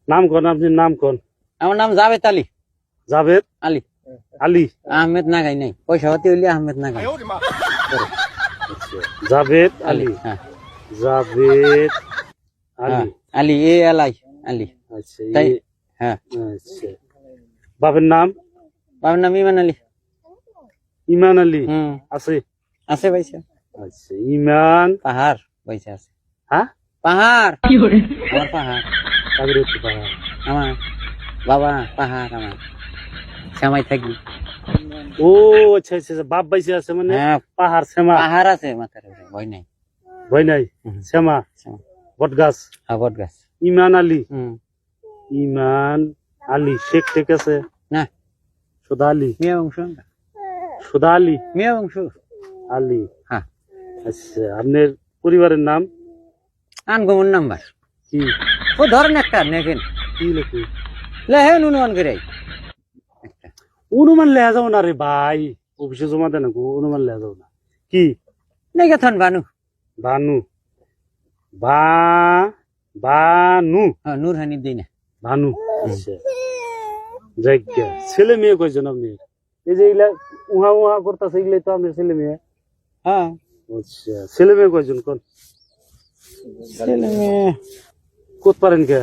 নাম কোন, আপনি নাম কোন? আমার নাম জাভেদ আলী। জাভেদ আলী। আলী। আহমেদ নাগাই নাই, পয়সা হতে হইলে আহমেদ নাগাই। জাভেদ আলী। হ্যাঁ জাভেদ হ্যাঁ, আলী। আলী এ এলাই আলী। আচ্ছা তাই হ্যাঁ। আচ্ছা, বাবার নাম? বাবার নাম ইমান আলী। ইমান আলী আছে? আছে পয়সা। আচ্ছা, ইমান পাহাড় পয়সা আছে। হ্যাঁ, পাহাড় আমার পাহাড়। কাদের হচ্ছে পাহাড়? আমার বাবা পাহাড়, আমার শ্যামাই থাকি। ও আচ্ছা আচ্ছা, বাপ বাইসে আছে মানে হ্যাঁ পাহাড় শ্যামা। পাহাড় আছে মাথার উপরে, ভয় নাই। ভয় নাই, শ্যামা বট গাছ। হ্যাঁ বট গাছ। ইমান আলী। ইমান আলী শেখ ঠিক আছে না, সুদা আলী। মিয়া বংশ। সুদা আলী মিয়া বংশ আলী। হ্যাঁ। আচ্ছা, আপনার পরিবারের নাম আনগমন নাম্বার কি? ও ধরেন একটা নেকেন কি লেখি? লেহেন অনুমান করে একটা অনুমান লেয়া যাও না রে ভাই, অফিসে জমা দেন অনুমান লেয়া যাও না। কি নেগেথন বানু? বানু। বা বানু। হ্যাঁ নূর হানি দিই না। ভানু। আচ্ছা, যাইগা ছেলে মেয়ে কয়জন আপনি? এই যে এগুলা উহা উহা করতেছে, এগুলাই তো আপনার ছেলে মেয়ে? হ্যাঁ আচ্ছা, ছেলে মেয়ে কয়জন কোন? ছেলে মেয়ে করতে পারেন কে?